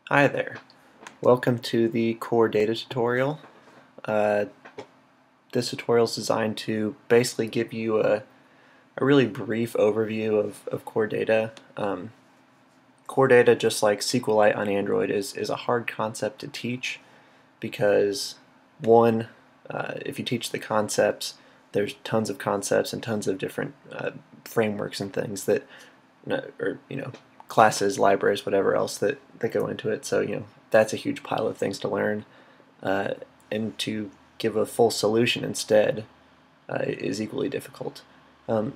Hi there. Welcome to the core data tutorial. This tutorial is designed to basically give you a really brief overview of core data. Core data, just like SQLite on Android, is a hard concept to teach because, one, if you teach the concepts, there's tons of concepts and tons of different frameworks and things that, or classes, libraries, whatever else that go into it. So that's a huge pile of things to learn, and to give a full solution instead is equally difficult.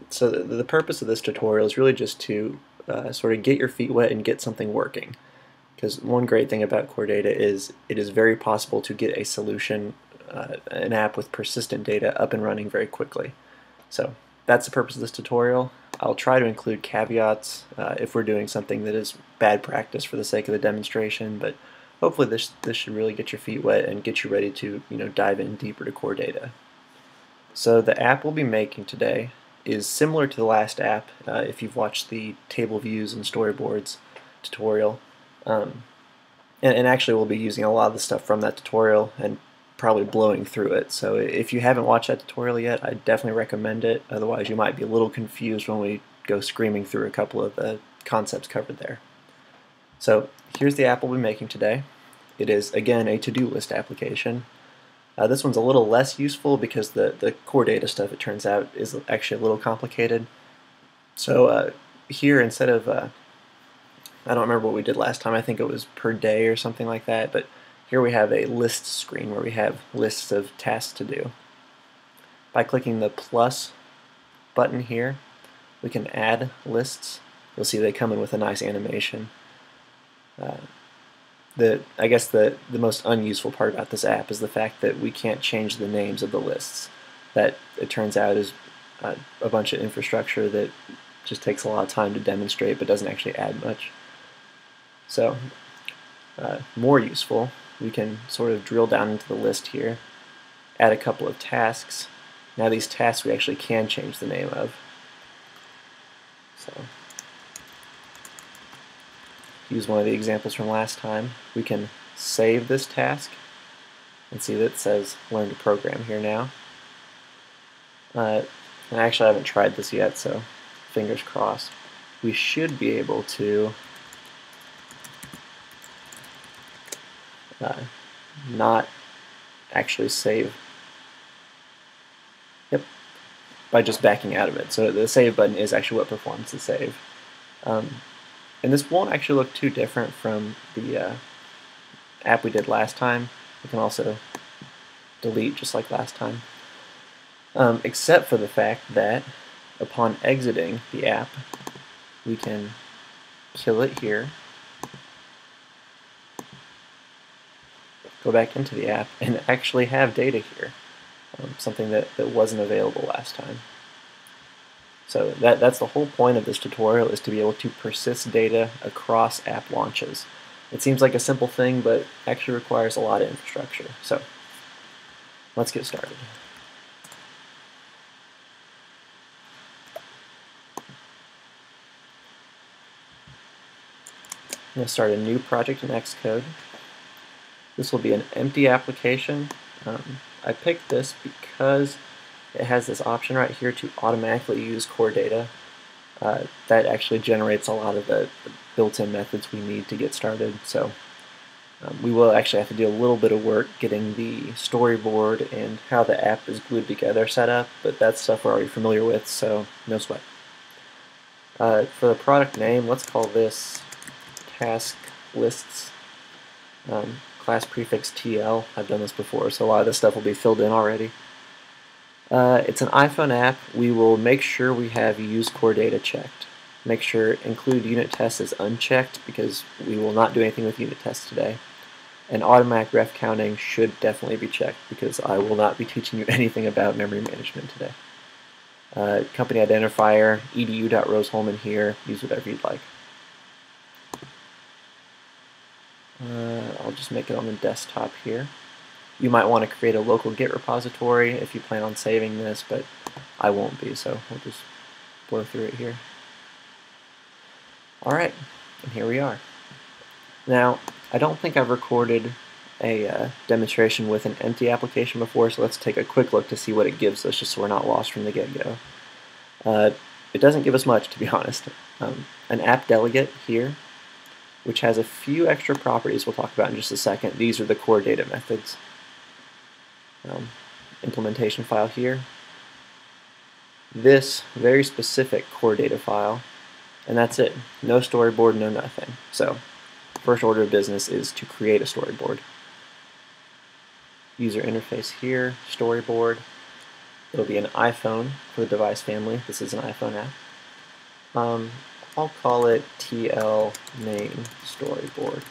So the purpose of this tutorial is really just to sort of get your feet wet and get something working. Because one great thing about core data is it is very possible to get a solution, an app with persistent data up and running very quickly. So that's the purpose of this tutorial. I'll try to include caveats if we're doing something that is bad practice for the sake of the demonstration, but hopefully this should really get your feet wet and get you ready to dive in deeper to core data. So the app we'll be making today is similar to the last app if you've watched the table views and storyboards tutorial. And actually we'll be using a lot of the stuff from that tutorial and probably blowing through it. So if you haven't watched that tutorial yet, I definitely recommend it. Otherwise you might be a little confused when we go screaming through a couple of the concepts covered there. So here's the app we'll be making today. It is, again, a to-do list application. This one's a little less useful because the core data stuff, it turns out, is actually a little complicated. So here, instead of, I don't remember what we did last time, I think it was per day or something like that, but here we have a list screen where we have lists of tasks to do. By clicking the plus button here, we can add lists. You'll see they come in with a nice animation. I guess the most unuseful part about this app is the fact that we can't change the names of the lists. That, it turns out, is a bunch of infrastructure that just takes a lot of time to demonstrate but doesn't actually add much. So, more useful, we can sort of drill down into the list here, add a couple of tasks. Now these tasks we actually can change the name of. So, use one of the examples from last time. We can save this task and see that it says learn to program here now. And actually I haven't tried this yet, so fingers crossed. We should be able to not actually save. Yep, by just backing out of it. So the save button is actually what performs the save. And this won't actually look too different from the app we did last time. We can also delete just like last time. Except for the fact that upon exiting the app, we can kill it here, go back into the app, and actually have data here, something that wasn't available last time. So that's the whole point of this tutorial, is to be able to persist data across app launches. It seems like a simple thing, but actually requires a lot of infrastructure. So let's get started. I'm going to start a new project in Xcode. This will be an empty application. I picked this because it has this option right here to automatically use core data. That actually generates a lot of the built-in methods we need to get started. So we will actually have to do a little bit of work getting the storyboard and how the app is glued together set up, but that's stuff we're already familiar with, so no sweat. For the product name, let's call this task lists. Class prefix TL. I've done this before, so a lot of this stuff will be filled in already. It's an iPhone app. We will make sure we have use core data checked. Make sure include unit tests is unchecked because we will not do anything with unit tests today. And automatic ref counting should definitely be checked because I will not be teaching you anything about memory management today. Company identifier, edu.roseholman here. Use whatever you'd like. I'll just make it on the desktop here. You might want to create a local Git repository if you plan on saving this, but I won't be, so we'll just blow through it here. Alright, and here we are. Now, I don't think I've recorded a demonstration with an empty application before, so let's take a quick look to see what it gives us, just so we're not lost from the get-go. It doesn't give us much, to be honest. An app delegate here, which has a few extra properties we'll talk about in just a second. These are the core data methods. Implementation file here. This very specific core data file, and that's it. No storyboard, no nothing. So, first order of business is to create a storyboard. User interface here, storyboard. It'll be an iPhone for the device family. This is an iPhone app. I'll call it TL main storyboard.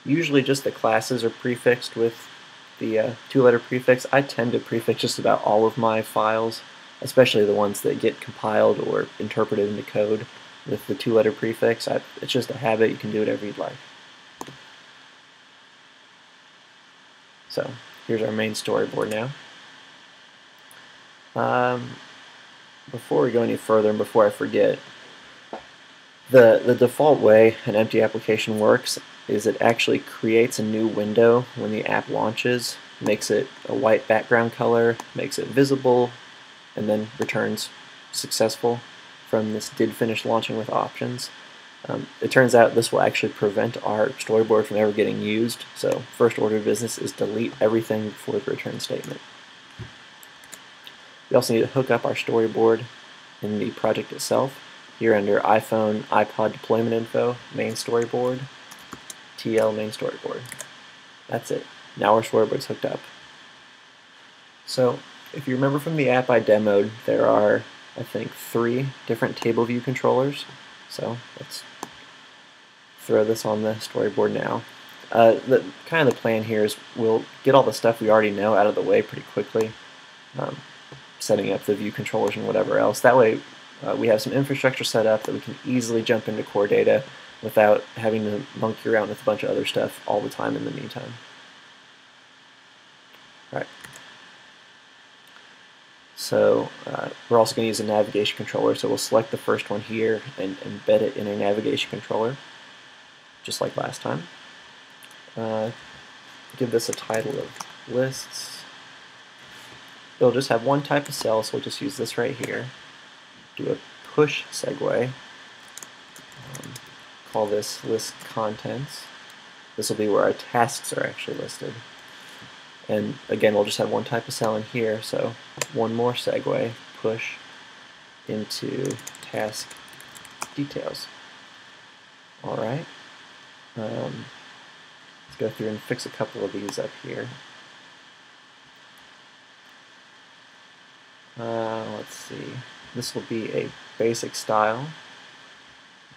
Usually just the classes are prefixed with the two-letter prefix. I tend to prefix just about all of my files, especially the ones that get compiled or interpreted into code with the two-letter prefix. It's just a habit. You can do whatever you'd like. So here's our main storyboard now. Before we go any further and before I forget, the default way an empty application works is it actually creates a new window when the app launches, makes it a white background color, makes it visible, and then returns successful from this did finish launching with options. It turns out this will actually prevent our storyboard from ever getting used, so first order of business is delete everything before the return statement. We also need to hook up our storyboard in the project itself. Here under iPhone, iPod deployment info, main storyboard, TL main storyboard. That's it. Now our storyboard's hooked up. So if you remember from the app I demoed, there are, I think, 3 different table view controllers. So let's throw this on the storyboard now. The plan here is we'll get all the stuff we already know out of the way pretty quickly, setting up the view controllers and whatever else. That way we have some infrastructure set up that we can easily jump into core data without having to monkey around with a bunch of other stuff all the time in the meantime. Alright. So we're also going to use a navigation controller, so we'll select the first one here and embed it in a navigation controller, just like last time. Give this a title of lists. It'll just have one type of cell, so we'll just use this right here. Do a push segue. Call this list contents. This will be where our tasks are actually listed. And again, we'll just have one type of cell in here, so one more segue, push into task details. Alright. Let's go through and fix a couple of these up here. Let's see. This will be a basic style.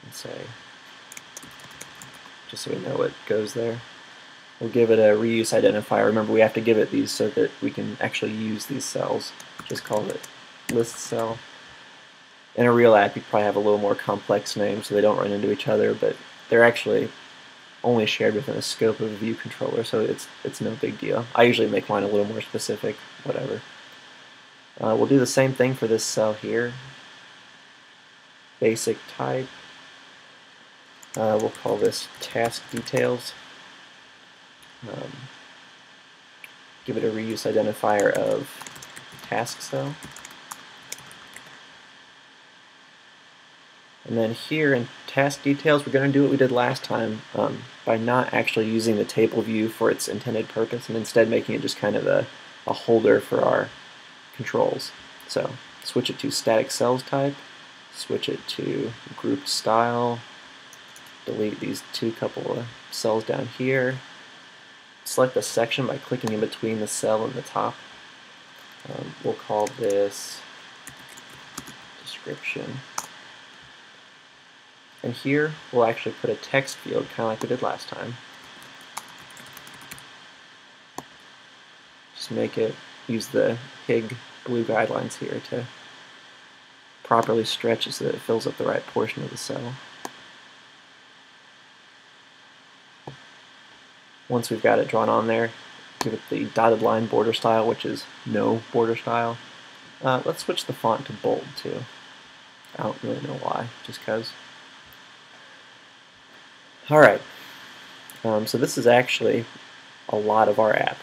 Let's say, just so we know what goes there. We'll give it a reuse identifier. Remember, we have to give it these so that we can actually use these cells. Just call it list cell. In a real app, you probably have a little more complex name so they don't run into each other, but they're actually only shared within the scope of a view controller, so it's no big deal. I usually make mine a little more specific, whatever. We'll do the same thing for this cell here. Basic type. We'll call this task details. Give it a reuse identifier of task cell. And then here in task details, we're going to do what we did last time by not actually using the table view for its intended purpose and instead making it just kind of a holder for our controls. So switch it to static cells type, switch it to grouped style, delete these couple of cells down here, select a section by clicking in between the cell and the top. We'll call this description. And here we'll actually put a text field, kind of like we did last time. Just make it, use the HIG blue guidelines here to properly stretch it so that it fills up the right portion of the cell. Once we've got it drawn on there, give it the dotted line border style, which is no border style. Let's switch the font to bold too. I don't really know why, just because. Alright, So this is actually a lot of our app.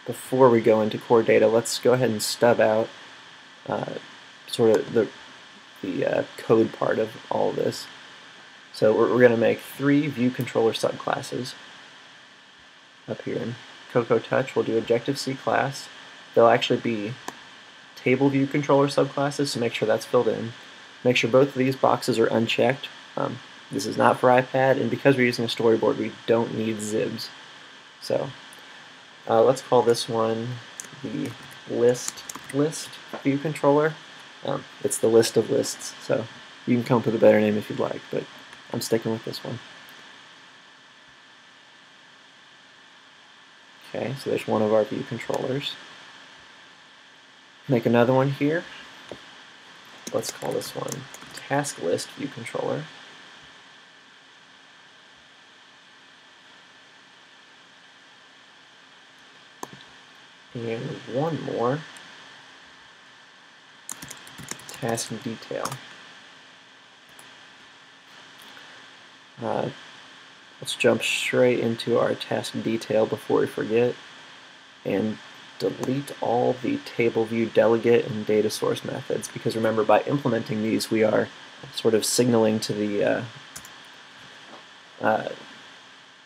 Before we go into core data, let's go ahead and stub out sort of the code part of all of this. So we're going to make 3 view controller subclasses up here in Cocoa Touch. We'll do Objective-C class. They'll actually be table view controller subclasses, so make sure that's filled in. Make sure both of these boxes are unchecked. This is not for iPad, and because we're using a storyboard, we don't need zibs. So let's call this one the list view controller. It's the list of lists, so you can come up with a better name if you'd like, but I'm sticking with this one. Okay, so there's one of our view controllers. Make another one here. Let's call this one task list view controller. And one more, task detail. Let's jump straight into our task detail before we forget, and delete all the table view delegate and data source methods, because remember, by implementing these we are sort of signaling to the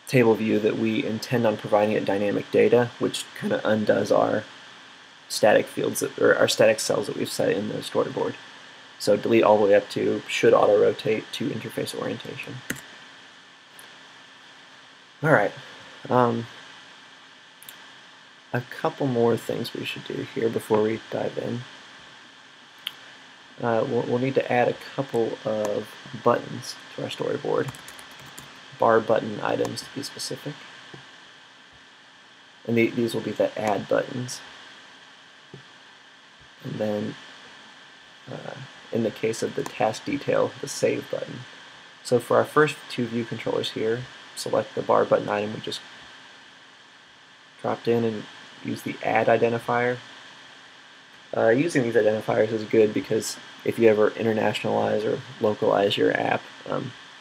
table view that we intend on providing it dynamic data, which kind of undoes our static fields or our static cells that we've set in the storyboard. So delete all the way up to should auto rotate to interface orientation. Alright, a couple more things we should do here before we dive in. We'll need to add a couple of buttons to our storyboard. Bar button items to be specific. And these will be the add buttons. And then in the case of the task detail, the save button. So for our first 2 view controllers here, select the bar button item we just dropped in and use the add identifier. Using these identifiers is good because if you ever internationalize or localize your app,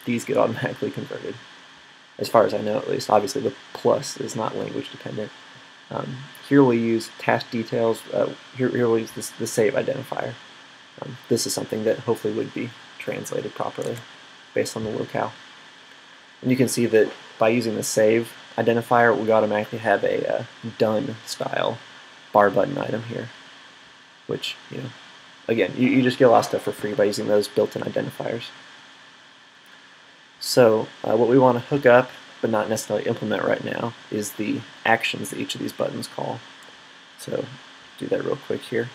these get automatically converted. As far as I know, at least. Obviously the plus is not language dependent. Here we'll use task details. Here we'll use the save identifier. This is something that hopefully would be translated properly based on the locale. And you can see that by using the save identifier, we automatically have a done style bar button item here, which, again, you just get a lot of stuff for free by using those built-in identifiers. So what we want to hook up, but not necessarily implement right now, is the actions that each of these buttons call. So do that real quick here.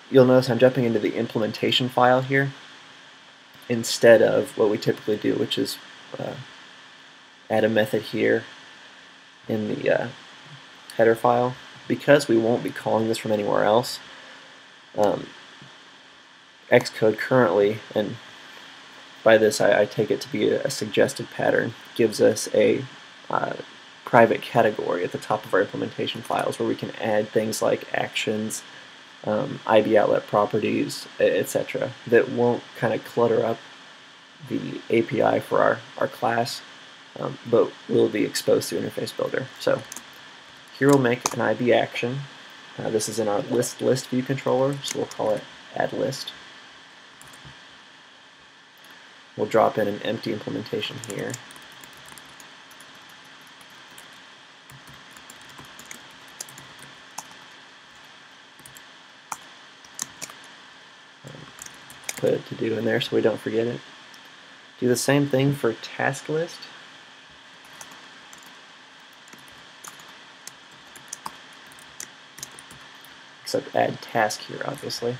You'll notice I'm jumping into the implementation file here instead of what we typically do, which is add a method here in the header file. Because we won't be calling this from anywhere else, Xcode currently, and by this I take it to be a suggested pattern, gives us a private category at the top of our implementation files where we can add things like actions, IB outlet properties, etc. that won't kind of clutter up the API for our class, but will be exposed through Interface Builder. So here we'll make an IB action. This is in our list view controller, so we'll call it add list. We'll drop in an empty implementation here. Put a to do in there so we don't forget it. Do the same thing for task list. Except add task here, obviously.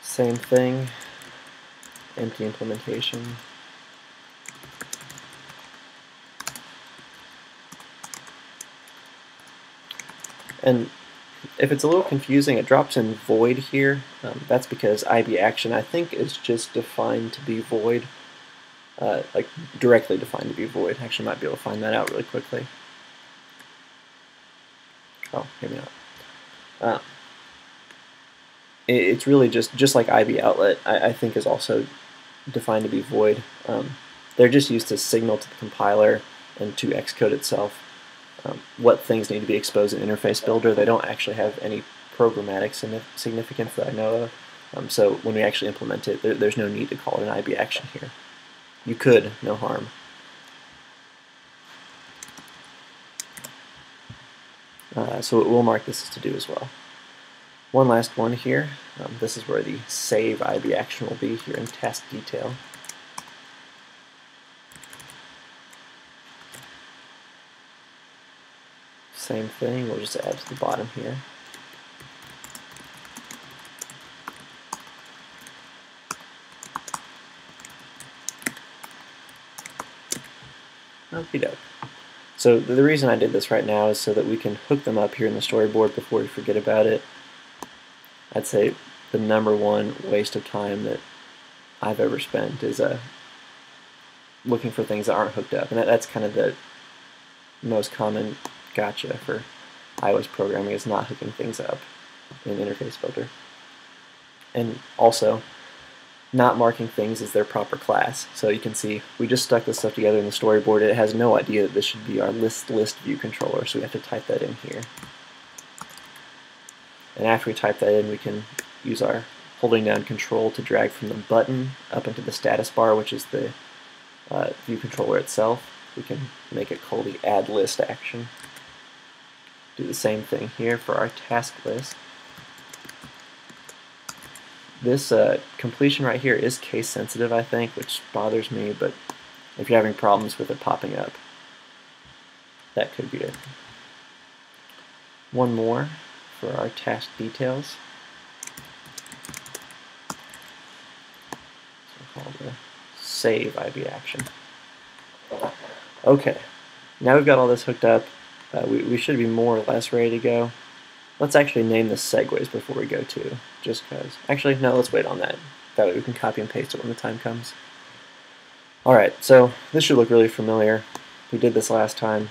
Same thing, empty implementation. And if it's a little confusing, it drops in void here. That's because IB action, I think, is just defined to be void, like directly defined to be void. Actually, might be able to find that out really quickly. Oh, maybe not. it's really just like IB outlet, I think is also defined to be void. They're just used to signal to the compiler and to Xcode itself what things need to be exposed in Interface Builder. They don't actually have any programmatic significance that I know of. So when we actually implement it, there's no need to call it an IB action here. You could, no harm. So we'll mark this as to do as well. One last one here. This is where the save IB action will be here in task detail. Same thing, we'll just add to the bottom here. Okie doke. So the reason I did this right now is so that we can hook them up here in the storyboard before we forget about it. I'd say the #1 waste of time that I've ever spent is looking for things that aren't hooked up, and that's kind of the most common gotcha for iOS programming, is not hooking things up in Interface Builder. And also, not marking things as their proper class. So you can see we just stuck this stuff together in the storyboard. It has no idea that this should be our list view controller, so we have to type that in here. And after we type that in, we can use our holding down control to drag from the button up into the status bar, which is the view controller itself. We can make it call the add list action. Do the same thing here for our task list. This completion right here is case sensitive, I think, which bothers me, but if you're having problems with it popping up, that could be it. One more for our task details. So we'll call the save IB action. Okay, now we've got all this hooked up. We should be more or less ready to go. Let's actually name this segues before we go to, just because. Actually, no, let's wait on that. That way we can copy and paste it when the time comes. Alright, so this should look really familiar. We did this last time.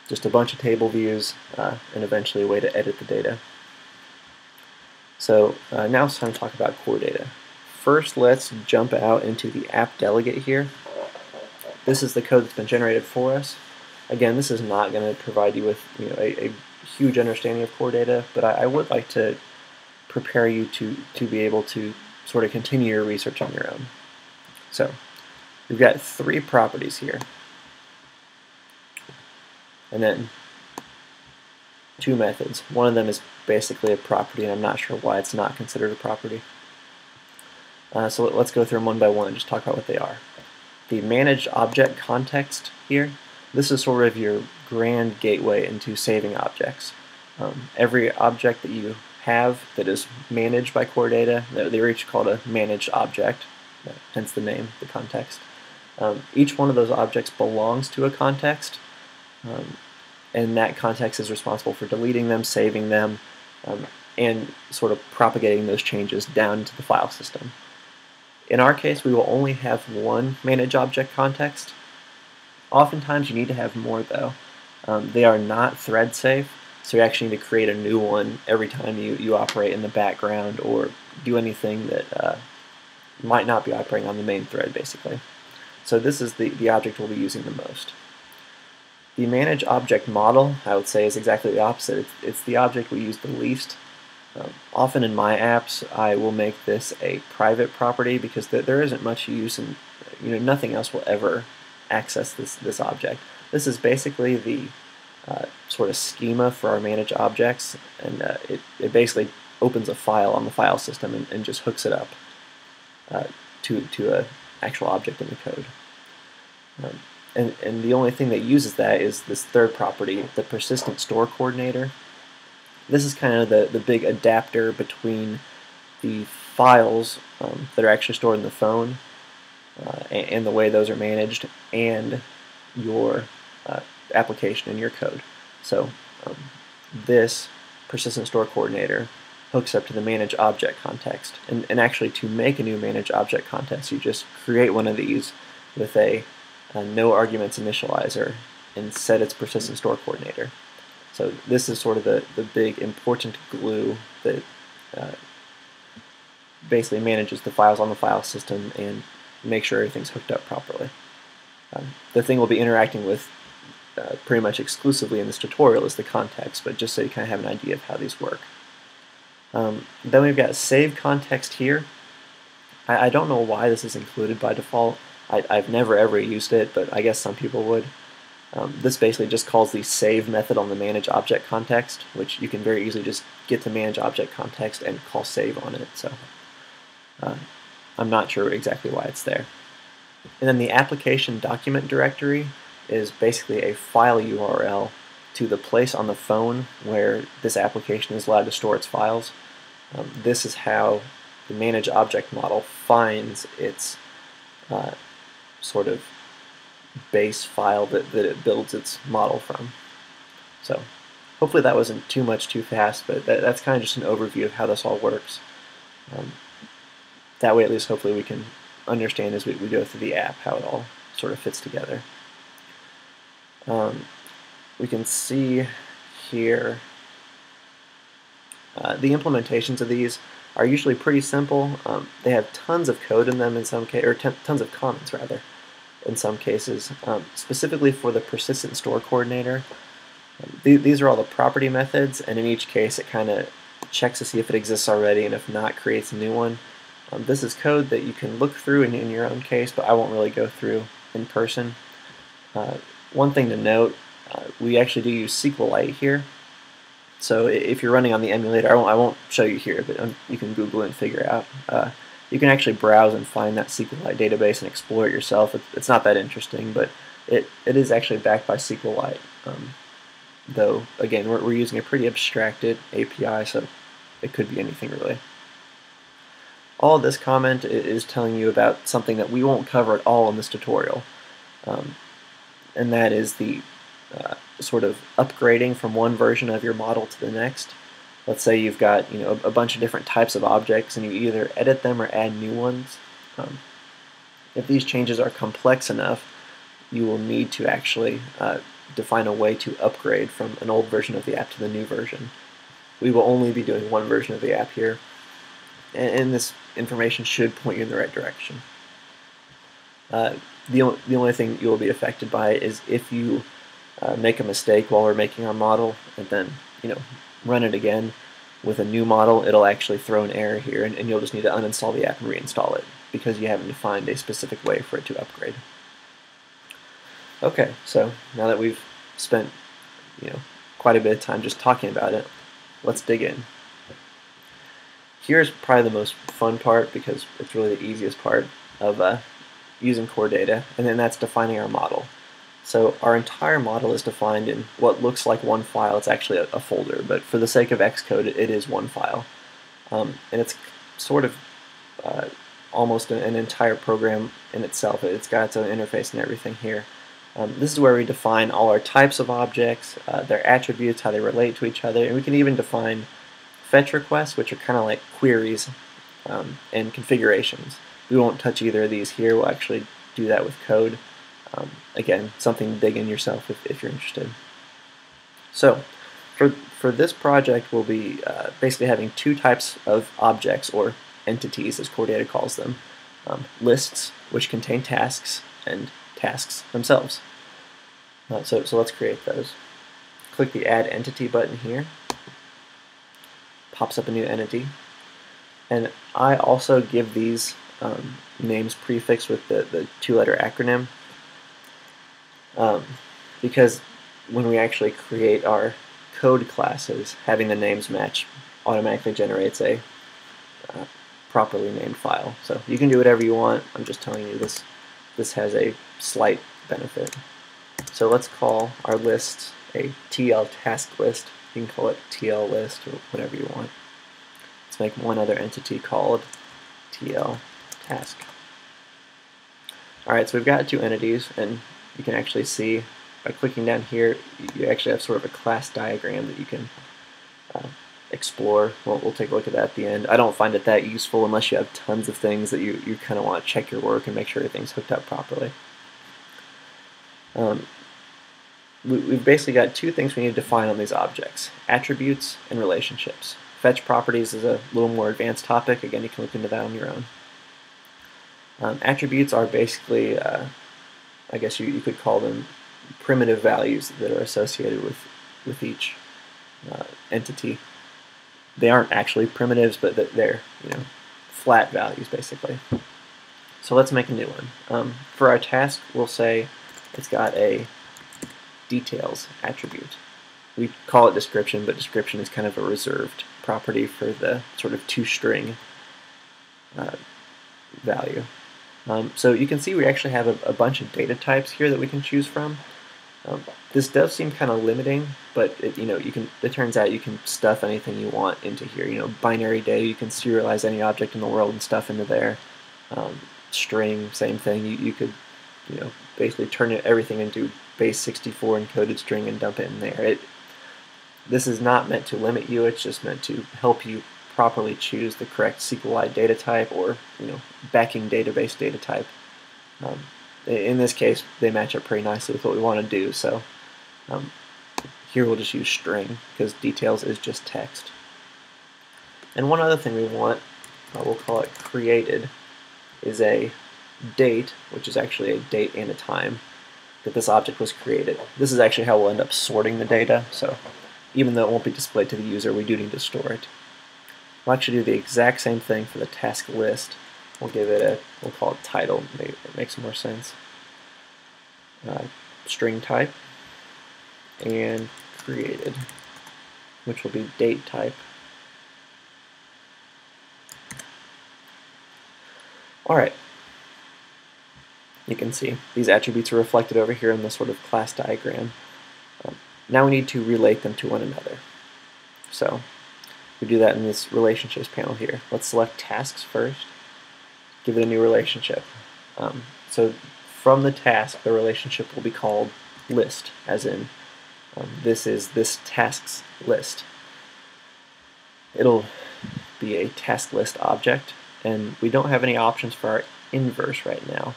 Just a bunch of table views, and eventually a way to edit the data. So now it's time to talk about core data. First, let's jump out into the app delegate here. This is the code that's been generated for us. Again, this is not going to provide you with a huge understanding of core data, but I would like to prepare you to be able to sort of continue your research on your own. So we've got 3 properties here, and then 2 methods. One of them is basically a property, and I'm not sure why it's not considered a property. So let's go through them one by one and just talk about what they are. The managed object context here, this is sort of your grand gateway into saving objects. Every object that you have that is managed by core data, they're each called a managed object, hence the name, the context. Each one of those objects belongs to a context, and that context is responsible for deleting them, saving them, and sort of propagating those changes down to the file system. In our case, we will only have one managed object context. Oftentimes you need to have more though. They are not thread safe, so you actually need to create a new one every time you operate in the background or do anything that might not be operating on the main thread, basically. So this is the object we'll be using the most. The managed object model, I would say, is exactly the opposite. It's the object we use the least. Often in my apps, I will make this a private property because there isn't much use, and nothing else will ever access this object. This is basically the sort of schema for our managed objects, and it basically opens a file on the file system and just hooks it up to an actual object in the code. And the only thing that uses that is this third property, the persistent store coordinator. This is kind of the big adapter between the files that are actually stored in the phone and the way those are managed and your application and your code. So this persistent store coordinator hooks up to the manage object context. And actually, to make a new manage object context, you just create one of these with a no arguments initializer and set its persistent store coordinator. So this is sort of the big important glue that basically manages the files on the file system and makes sure everything's hooked up properly. The thing we'll be interacting with pretty much exclusively in this tutorial is the context, but just so you kind of have an idea of how these work. Then we've got save context here. I don't know why this is included by default. I've never ever used it, but I guess some people would. This basically just calls the save method on the manage object context, which you can very easily just get to manage object context and call save on it. So I'm not sure exactly why it's there. And then the application document directory is basically a file URL to the place on the phone where this application is allowed to store its files. This is how the manage object model finds its sort of base file that it builds its model from. So hopefully that wasn't too much too fast, but that's kind of just an overview of how this all works. That way at least hopefully we can understand as we go through the app how it all sort of fits together. We can see here the implementations of these are usually pretty simple. They have tons of code in them in some cases, or tons of comments rather, in some cases. Specifically for the persistent store coordinator, these are all the property methods, and in each case it kind of checks to see if it exists already, and if not, creates a new one. This is code that you can look through in your own case, but I won't really go through in person. One thing to note, we actually do use SQLite here. So if you're running on the emulator, I won't show you here, but you can Google it and figure it out. You can actually browse and find that SQLite database and explore it yourself. It's not that interesting, but it is actually backed by SQLite. Though, again, we're using a pretty abstracted API, so it could be anything really. All of this comment is telling you about something that we won't cover at all in this tutorial, and that is the sort of upgrading from one version of your model to the next. Let's say you've got a bunch of different types of objects and you either edit them or add new ones. If these changes are complex enough, you will need to actually define a way to upgrade from an old version of the app to the new version. We will only be doing one version of the app here, and this information should point you in the right direction. The only thing you will be affected by is if you make a mistake while we're making our model and then run it again with a new model, it'll actually throw an error here, and you'll just need to uninstall the app and reinstall it because you haven't defined a specific way for it to upgrade. Okay, so now that we've spent quite a bit of time just talking about it, let's dig in. Here's probably the most fun part because it's really the easiest part of using core data, and then that's defining our model. So our entire model is defined in what looks like one file. It's actually a folder, but for the sake of Xcode, it is one file. And it's sort of almost an entire program in itself. It's got its own interface and everything here. This is where we define all our types of objects, their attributes, how they relate to each other, and we can even define fetch requests, which are kind of like queries, and configurations. We won't touch either of these here. We'll actually do that with code. Again, something to dig in yourself if you're interested. So for this project, we'll be basically having two types of objects, or entities as core data calls them. Lists, which contain tasks, and tasks themselves. So let's create those. Click the Add Entity button here. Pops up a new entity. And I also give these names prefixed with the two-letter acronym. Because when we actually create our code classes, having the names match automatically generates a properly named file. So you can do whatever you want. I'm just telling you this has a slight benefit. So let's call our list a TL task list. You can call it TL list or whatever you want. Let's make one other entity called TL task. Alright, so we've got two entities, and you can actually see by clicking down here, you actually have sort of a class diagram that you can explore. We'll take a look at that at the end. I don't find it that useful unless you have tons of things that you kind of want to check your work and make sure everything's hooked up properly. We've basically got two things we need to define on these objects: attributes and relationships. Fetch properties is a little more advanced topic. Again, you can look into that on your own. Attributes are basically, I guess you could call them primitive values that are associated with each entity. They aren't actually primitives, but they're flat values basically. So let's make a new one. For our task, we'll say it's got a details attribute. We call it description, but description is kind of a reserved property for the sort of toString value. So you can see we actually have a bunch of data types here that we can choose from. This does seem kind of limiting, but it turns out you can stuff anything you want into here. Binary data, you can serialize any object in the world and stuff into there. String, same thing. You could basically turn everything into base 64 encoded string and dump it in there. This is not meant to limit you. It's just meant to help you properly choose the correct SQLite data type or backing database data type. In this case, they match up pretty nicely with what we want to do. So here we'll just use string because details is just text. And one other thing we want, we'll call it created, is a date, which is actually a date and a time that this object was created. This is actually how we'll end up sorting the data, so even though it won't be displayed to the user, we do need to store it. We'll actually do the exact same thing for the task list. We'll give it we'll call it title, maybe it makes more sense. String type, and created, which will be date type. Alright, you can see these attributes are reflected over here in the sort of class diagram. Now we need to relate them to one another. So we do that in this relationships panel here. Let's select tasks first, give it a new relationship. So from the task, the relationship will be called list, as in this is this tasks list. It'll be a task list object, and we don't have any options for our inverse right now.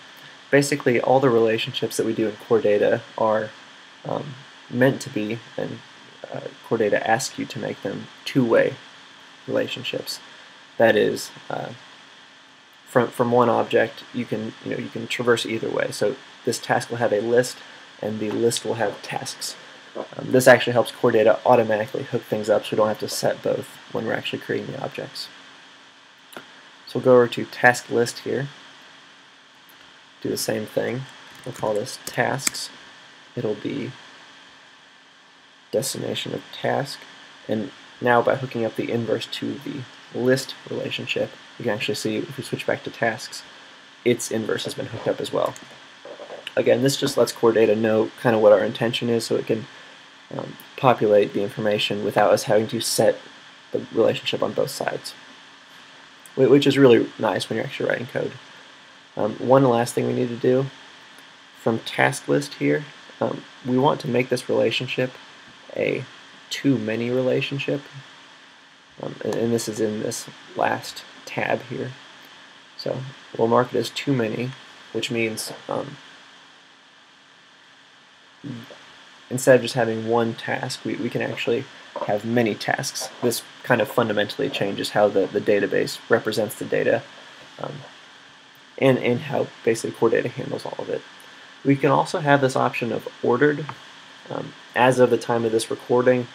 Basically, all the relationships that we do in core data are meant to be, and core data asks you to make them two-way relationships. That is, from one object, you can traverse either way. So this task will have a list, and the list will have tasks. This actually helps core data automatically hook things up, so we don't have to set both when we're actually creating the objects. So we'll go over to task list here. Do the same thing. We'll call this tasks. It'll be destination of task, and now by hooking up the inverse to the list relationship, you can actually see if we switch back to tasks, its inverse has been hooked up as well. Again, this just lets core data know kind of what our intention is, so it can populate the information without us having to set the relationship on both sides, which is really nice when you're actually writing code. One last thing we need to do, from task list here, we want to make this relationship a too-many relationship, and this is in this last tab here. So we'll mark it as too-many, which means instead of just having one task, we can actually have many tasks. This kind of fundamentally changes how the database represents the data, and how basically core data handles all of it. We can also have this option of ordered. As of the time of this recording,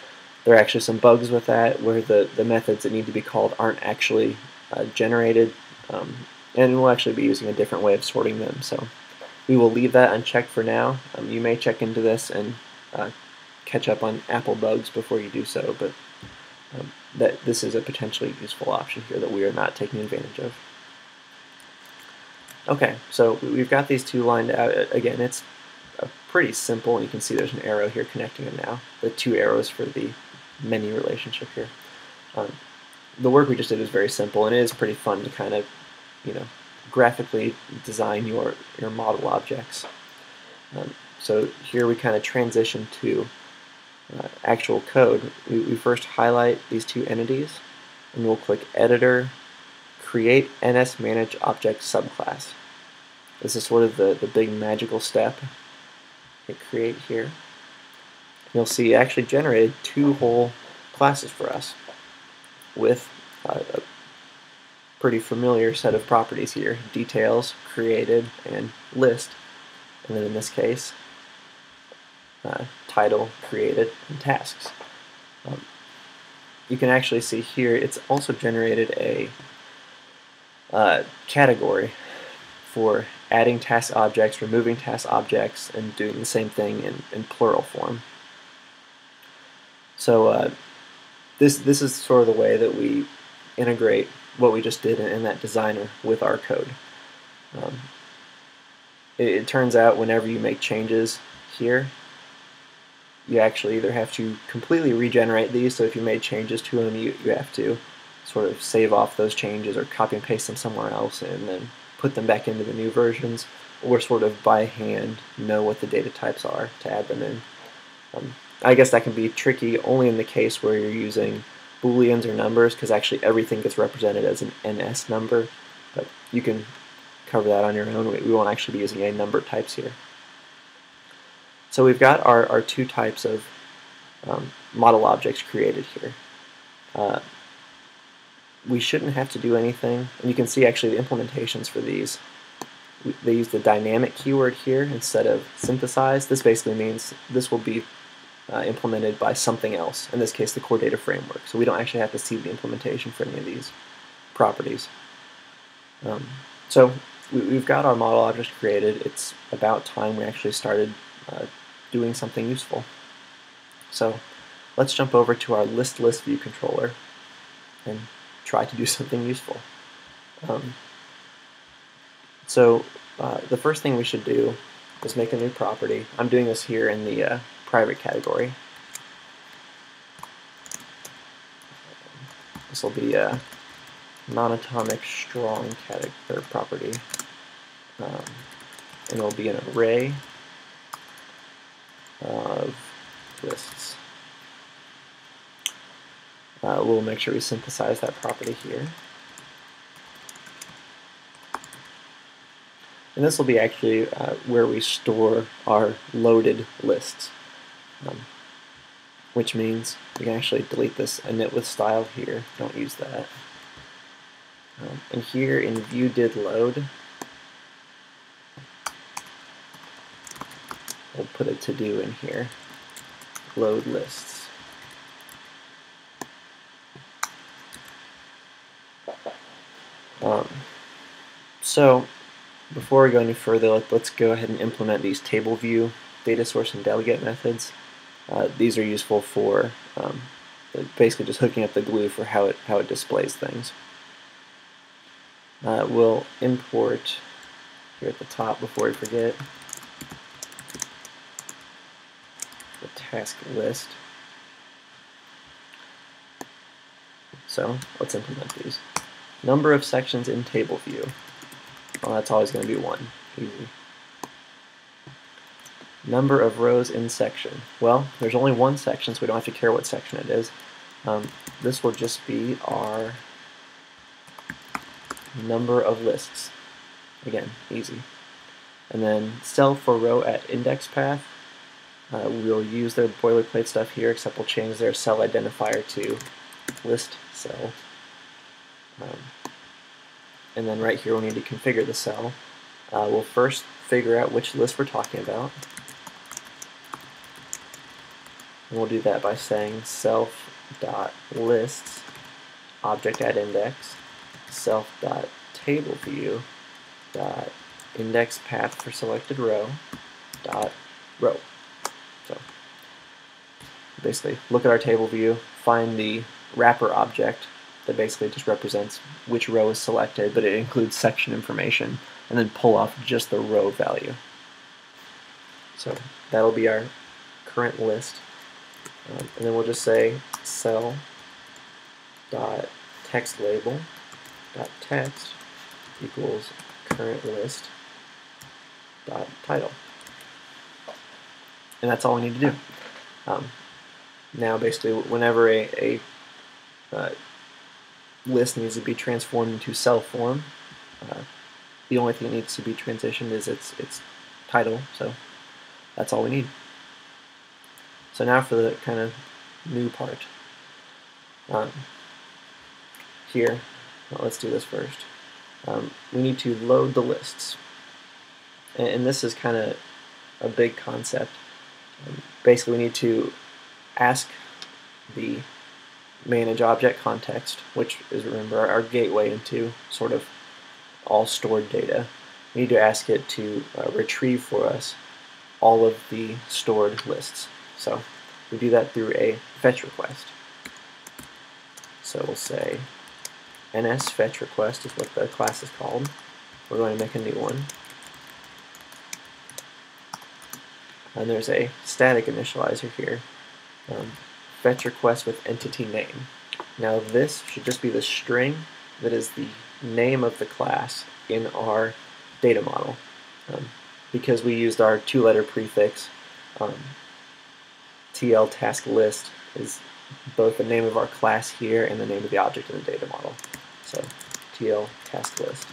there are actually some bugs with that where the methods that need to be called aren't actually generated, and we'll actually be using a different way of sorting them. So we will leave that unchecked for now. You may check into this and catch up on Apple bugs before you do so, but this is a potentially useful option here that we are not taking advantage of. Okay, so we've got these two lined out. Again, it's pretty simple. You can see there's an arrow here connecting them now. The two arrows for the many relationship here. The work we just did is very simple, and it is pretty fun to kind of, graphically design your model objects. So here we kind of transition to actual code. We first highlight these two entities, and we'll click Editor, Create NS Manage Object Subclass. This is sort of the big magical step. Hit Create here. And you'll see it actually generated two whole classes for us. with a pretty familiar set of properties here: details, created, and list. And then in this case, title, created, and tasks. You can actually see here it's also generated a category for adding task objects, removing task objects, and doing the same thing in plural form. So this is sort of the way that we integrate what we just did in that designer with our code. It turns out whenever you make changes here, you actually either have to completely regenerate these, so if you made changes to them, you have to sort of save off those changes or copy and paste them somewhere else and then put them back into the new versions, or sort of by hand know what the data types are to add them in. I guess that can be tricky only in the case where you're using booleans or numbers, because actually everything gets represented as an NS number, but you can cover that on your own. We won't actually be using any number types here. So we've got our two types of model objects created here. We shouldn't have to do anything, and you can see actually the implementations for these. They use the dynamic keyword here instead of synthesize. This basically means this will be implemented by something else, in this case the core data framework, so we don't actually have to see the implementation for any of these properties. So we've got our model objects created. It's about time we actually started doing something useful. So let's jump over to our list view controller and try to do something useful. The first thing we should do is make a new property. I'm doing this here in the private category. This will be a non-atomic strong category property, and it will be an array of lists. We'll make sure we synthesize that property here. And this will be actually where we store our loaded lists, which means we can actually delete this init with style here. Don't use that. And here in view did load, we'll put a to do in here, load lists. So before we go any further, let's go ahead and implement these table view, data source, and delegate methods. These are useful for basically just hooking up the glue for how it displays things. We'll import here at the top before we forget the task list. So let's implement these. Number of sections in table view. Well, that's always going to be 1. Easy. Number of rows in section. Well, there's only one section, so we don't have to care what section it is. This will just be our number of lists. Again, easy. And then cell for row at index path. We'll use their boilerplate stuff here, except we'll change their cell identifier to list cell. And then right here we'll need to configure the cell. We'll first figure out which list we're talking about. And we'll do that by saying self.lists object at index self.tableview index path for selected row row. So basically look at our table view, find the wrapper object that basically just represents which row is selected, but it includes section information, and then pull off just the row value. So that'll be our current list. And then we'll just say cell.textLabel.text equals current list dot title. And that's all we need to do. Now basically whenever a list needs to be transformed into cell form, the only thing that needs to be transitioned is its title, so that's all we need. So now for the kind of new part. here, well, let's do this first. We need to load the lists. And this is kind of a big concept. Basically, we need to ask the manage object context, which is, remember, our gateway into sort of all stored data. We need to ask it to retrieve for us all of the stored lists. So we do that through a fetch request. So we'll say ns fetch request is what the class is called. We're going to make a new one. And there's a static initializer here. Fetch request with entity name. Now this should just be the string that is the name of the class in our data model. Because we used our two-letter prefix, TL task list is both the name of our class here and the name of the object in the data model. So TL task list.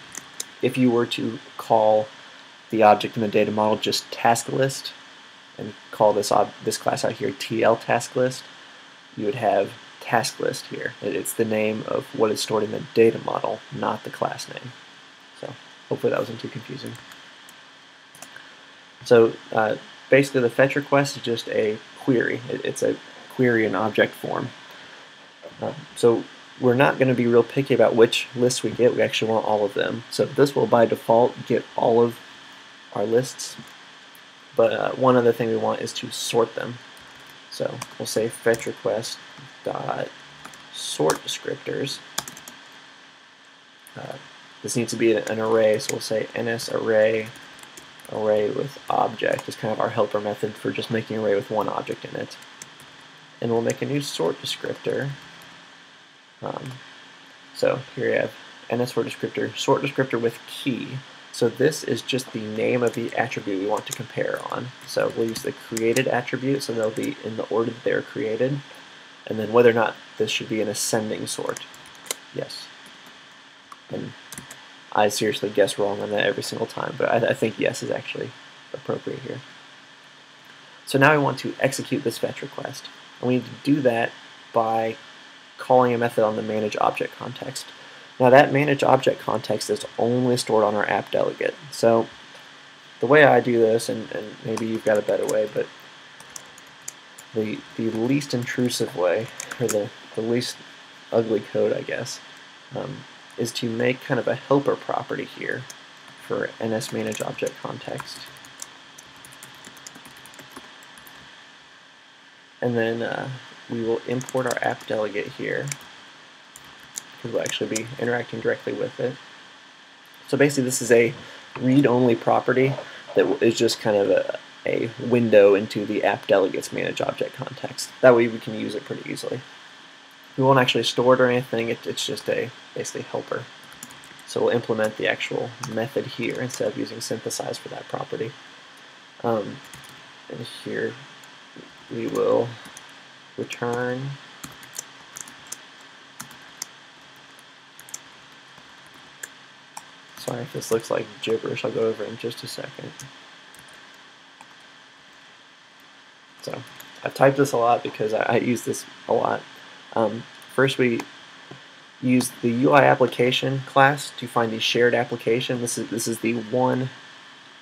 If you were to call the object in the data model just task list and call this class out here TL task list, you would have task list here. It's the name of what is stored in the data model, not the class name. So hopefully that wasn't too confusing. So basically the fetch request is just a query. It's a query in object form. So we're not going to be real picky about which lists we get. We actually want all of them. So this will by default get all of our lists. But one other thing we want is to sort them. So we'll say fetch request dot sort descriptors. This needs to be an array, so we'll say ns array with object is kind of our helper method for just making an array with one object in it. And we'll make a new sort descriptor. So here you have ns sort descriptor with key. So this is just the name of the attribute we want to compare on. So we'll use the created attribute, so they'll be in the order that they're created, and then whether or not this should be an ascending sort. Yes. And I seriously guess wrong on that every single time, but I think yes is actually appropriate here. So now we want to execute this fetch request. And we need to do that by calling a method on the manage object context. Now that manage object context is only stored on our app delegate. So the way I do this, and maybe you've got a better way, but the least intrusive way, or the least ugly code, I guess, is to make kind of a helper property here for ns manage object context. And then we will import our app delegate here, because we'll actually be interacting directly with it. So basically this is a read-only property that is just kind of a window into the app delegate's manage object context. That way we can use it pretty easily. We won't actually store it or anything, it's just a basically helper. So we'll implement the actual method here instead of using synthesize for that property. And here we will return sorry if this looks like gibberish, I'll go over it in just a second. So I've typed this a lot because I use this a lot. First we use the UI application class to find the shared application. This is the one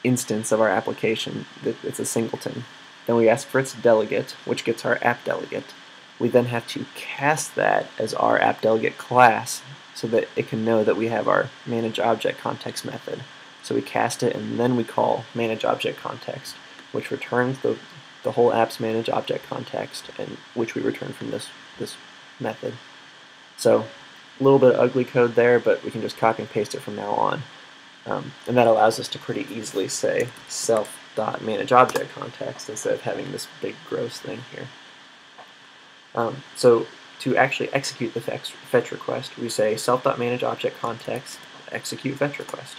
instance of our application. It's a singleton. Then we ask for its delegate, which gets our app delegate. We then have to cast that as our app delegate class so that it can know that we have our manage object context method. So we cast it and then we call manage object context, which returns the whole app's manage object context, and which we return from this method. So a little bit of ugly code there, but we can just copy and paste it from now on. And that allows us to pretty easily say self.manageObjectContext instead of having this big gross thing here. So to actually execute the fetch request, we say self.manageObjectContext execute fetch request.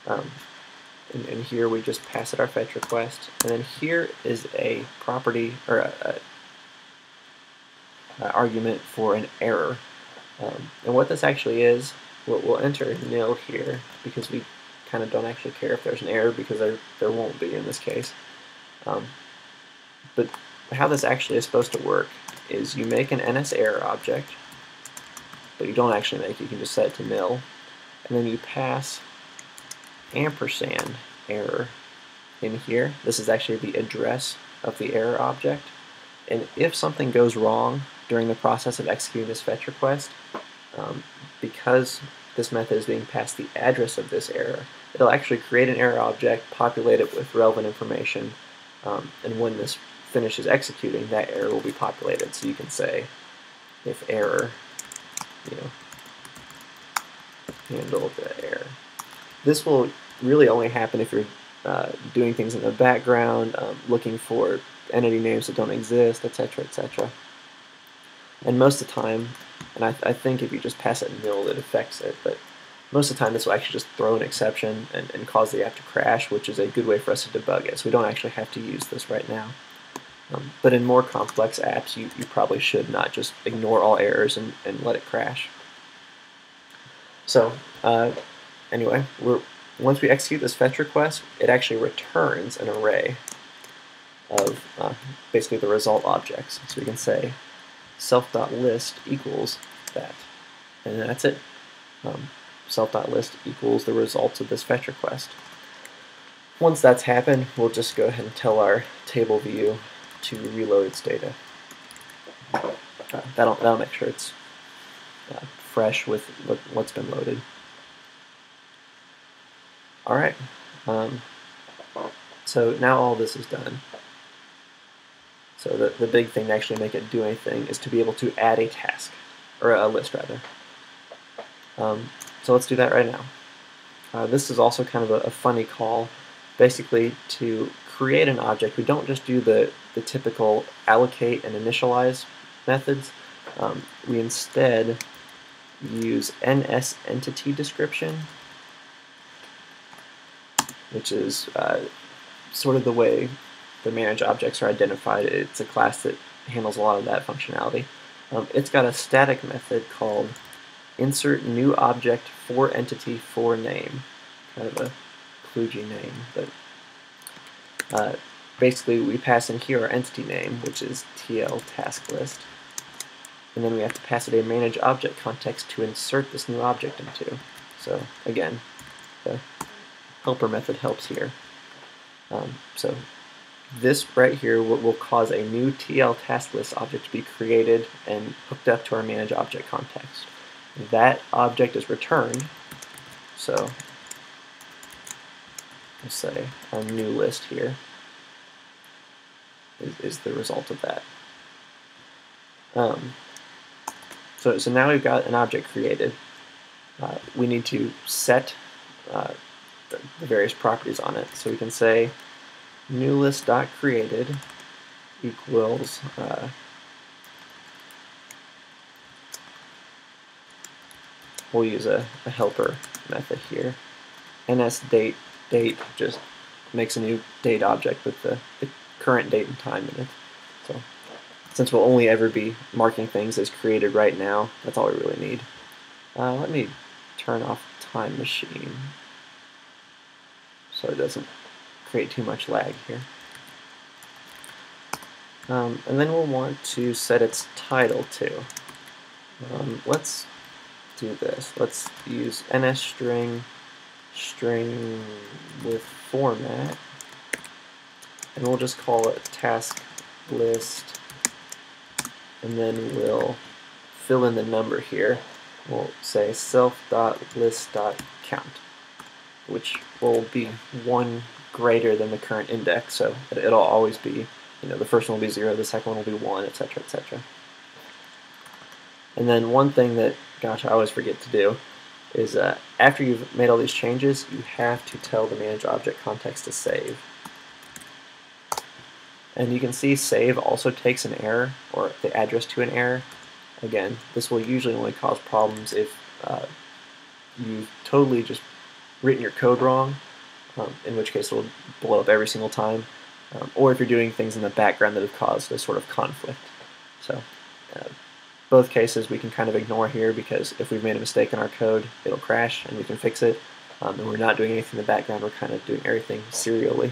And here we just pass it our fetch request, and then here is a property or a argument for an error. And what this actually is, we'll enter nil here because we kind of don't actually care if there's an error because there won't be in this case. But how this actually is supposed to work is you make an NS error object but you don't actually make it. You can just set it to nil. And then you pass ampersand error in here. This is actually the address of the error object. And if something goes wrong during the process of executing this fetch request, because this method is being passed the address of this error, it'll actually create an error object, populate it with relevant information, and when this finishes executing, that error will be populated. So you can say if error, handle the error. This will really only happen if you're doing things in the background, looking for entity names that don't exist, etc., etc. And most of the time, and I think if you just pass it nil, it affects it, but most of the time this will actually just throw an exception and cause the app to crash, which is a good way for us to debug it. So we don't actually have to use this right now. But in more complex apps, you probably should not just ignore all errors and let it crash. So anyway, once we execute this fetch request, it actually returns an array of basically the result objects. So we can say self.list equals that, and that's it. Self.list equals the results of this fetch request. Once that's happened, we'll just go ahead and tell our table view to reload its data. That'll make sure it's fresh with what's been loaded. Alright, so now all this is done. So the big thing to actually make it do anything is to be able to add a task, or a list rather. So let's do that right now. This is also kind of a funny call. Basically, to create an object, we don't just do the typical allocate and initialize methods. We instead use NSEntityDescription, which is sort of the way the managed objects are identified. It's a class that handles a lot of that functionality. It's got a static method called insert new object for entity for name, kind of a kludgy name, but basically we pass in here our entity name, which is TL task list, and then we have to pass it a manage object context to insert this new object into. So again, the helper method helps here. So this right here will cause a new TL task list object to be created and hooked up to our manage object context. That object is returned, so let's say our new list here is the result of that. So now we've got an object created. We need to set the various properties on it. So we can say new list.created equals we'll use a helper method here. NSDate just makes a new date object with the current date and time in it. So since we'll only ever be marking things as created right now, that's all we really need. Let me turn off time machine so it doesn't create too much lag here. And then we'll want to set its title too. Let's do this. Let's use NSString string with format, and we'll just call it task list, and then we'll fill in the number here. We'll say self.list.count, which will be 1 greater than the current index, so it'll always be, the first one will be 0, the second one will be 1, etc., etc. And then one thing that, gosh, I always forget to do is after you've made all these changes, you have to tell the manage object context to save. And you can see save also takes an error, or the address to an error. Again, this will usually only cause problems if you've totally just written your code wrong, in which case it will blow up every single time, or if you're doing things in the background that have caused a sort of conflict. So both cases we can kind of ignore here, because if we've made a mistake in our code, it'll crash and we can fix it. And we're not doing anything in the background, we're kind of doing everything serially.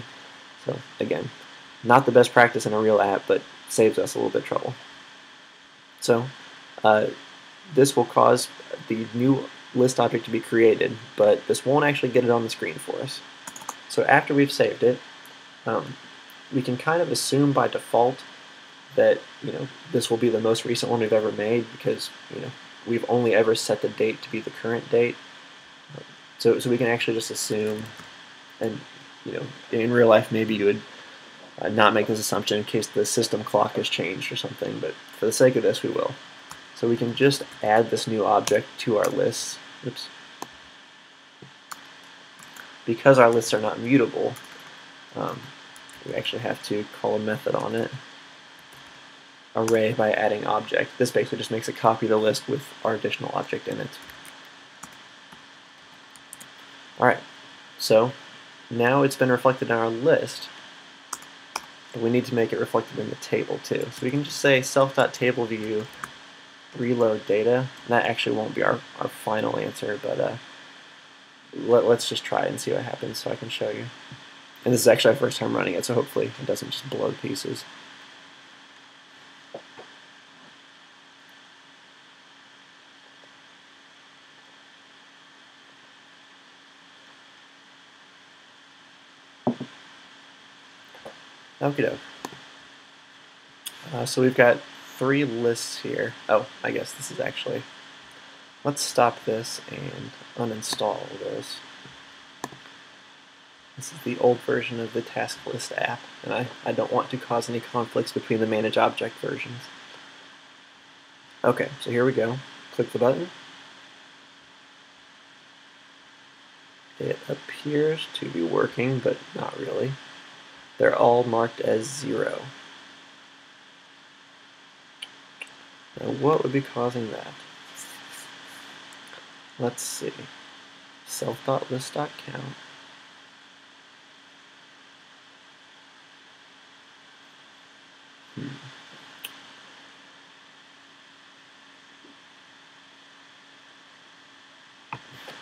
So again, not the best practice in a real app, but saves us a little bit of trouble. So this will cause the new list object to be created, but this won't actually get it on the screen for us. So after we've saved it, we can kind of assume by default that this will be the most recent one we've ever made, because we've only ever set the date to be the current date. So we can actually just assume, and in real life maybe you would not make this assumption in case the system clock has changed or something, but for the sake of this we will. So we can just add this new object to our lists. Oops. Because our lists are not mutable, we actually have to call a method on it, array by adding object. This basically just makes a copy of the list with our additional object in it. Alright, so now it's been reflected in our list, but we need to make it reflected in the table too. So we can just say self.tableview reload data. And that actually won't be our final answer, but let's just try it and see what happens so I can show you. And this is actually our first time running it, so hopefully it doesn't just blow to pieces. Okie doke. So we've got 3 lists here. Oh, I guess this is actually... Let's stop this and uninstall this. This is the old version of the task list app, and I don't want to cause any conflicts between the manage object versions. Okay, so here we go. Click the button. It appears to be working, but not really. They're all marked as 0. Now what would be causing that? Let's see. Self.list.count.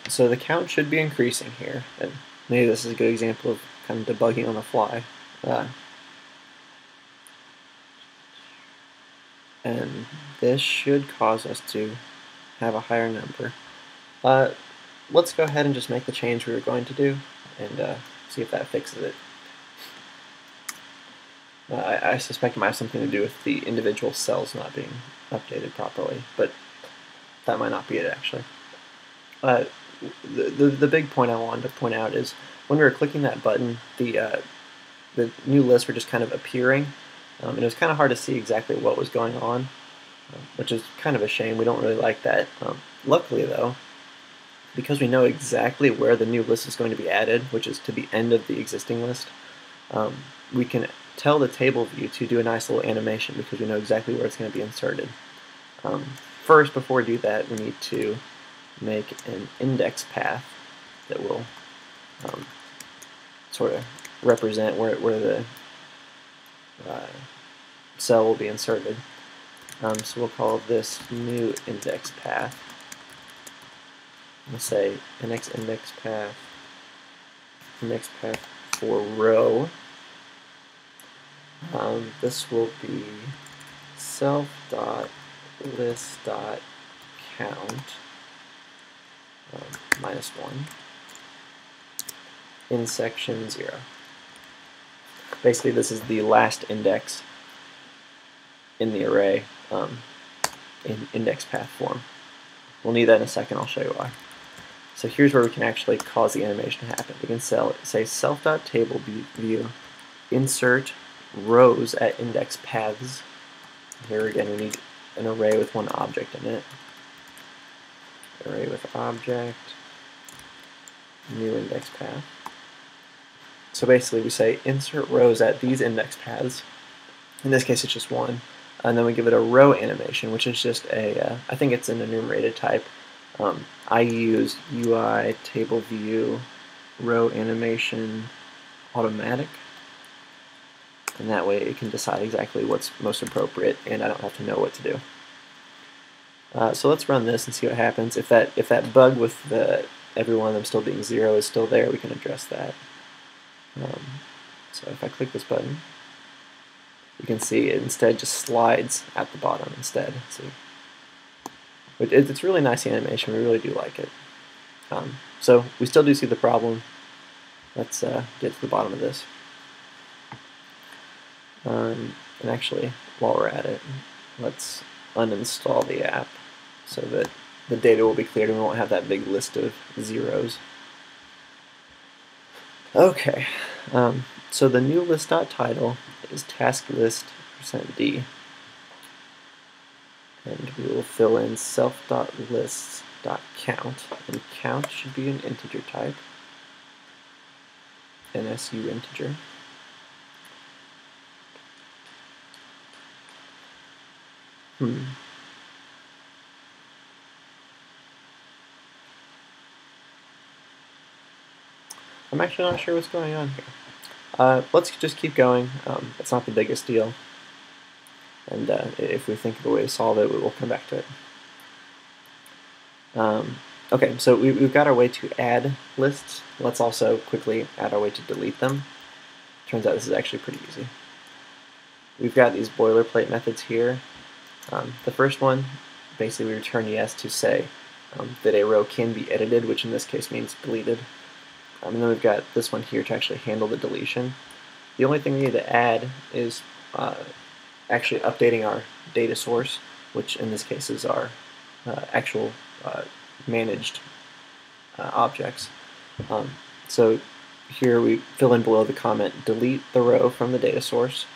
So the count should be increasing here, and maybe this is a good example of kind of debugging on the fly. And this should cause us to have a higher number. Let's go ahead and just make the change we were going to do and see if that fixes it. I suspect it might have something to do with the individual cells not being updated properly, but that might not be it actually. The big point I wanted to point out is when we were clicking that button, the new lists were just kind of appearing, and it was kind of hard to see exactly what was going on, which is kind of a shame. We don't really like that. Luckily though, because we know exactly where the new list is going to be added, which is to the end of the existing list, we can tell the table view to do a nice little animation because we know exactly where it's going to be inserted. First, before we do that, we need to make an index path that will sort of represent where the cell will be inserted. So we'll call this new index path. We'll say index path for row. This will be self.list.count -1 in section 0. Basically, this is the last index in the array in index path form. We'll need that in a second. I'll show you why. So here's where we can actually cause the animation to happen. We can say self.tableview insert rows at index paths. Here again, we need an array with one object in it. Array with object, new index path. So basically we say insert rows at these index paths. In this case it's just one. And then we give it a row animation, which is just a, I think it's an enumerated type. I use UI table view row animation automatic. And that way it can decide exactly what's most appropriate and I don't have to know what to do. So let's run this and see what happens. If that bug with every one of them still being 0 is still there, we can address that. So if I click this button, you can see it instead just slides at the bottom instead. See? It's really nice animation. We really do like it. So we still do see the problem. Let's get to the bottom of this. And actually, while we're at it, let's uninstall the app so that the data will be cleared and we won't have that big list of zeros. Okay, so the new list.title is task list %d, and we will fill in self.lists.count, and count should be an integer type, NSU integer. I'm actually not sure what's going on here. Let's just keep going. It's not the biggest deal. And if we think of a way to solve it, we'll come back to it. Okay, so we've got our way to add lists. Let's also quickly add our way to delete them. Turns out this is actually pretty easy. We've got these boilerplate methods here. The first one, basically we return yes to say that a row can be edited, which in this case means deleted. And then we've got this one here to actually handle the deletion. The only thing we need to add is actually updating our data source, which in this case is our actual managed objects. So here we fill in below the comment, delete the row from the data source.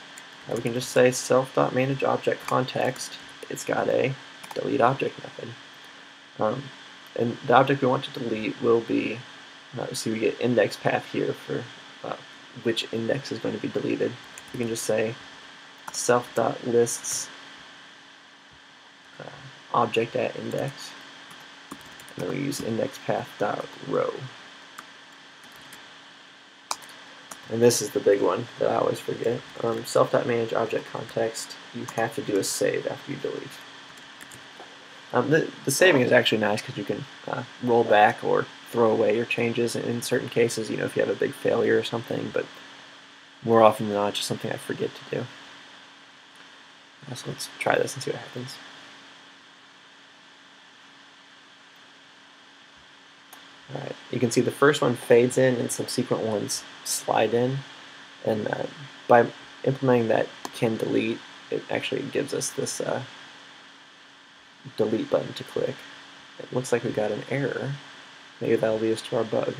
We can just say self.manageObjectContext. It's got a delete object method. And the object we want to delete will be, see we get index path here for which index is going to be deleted. We can just say self.lists object at index, and then we use indexPath.row. And this is the big one that I always forget. Self.manageObjectContext, you have to do a save after you delete. The saving is actually nice because you can roll back or throw away your changes in certain cases, you know, if you have a big failure or something, but more often than not, it's just something I forget to do. So let's try this and see what happens. Alright, you can see the first one fades in and subsequent ones slide in, and by implementing that can delete, it actually gives us this delete button to click. It looks like we got an error. Maybe that'll lead us to our bug.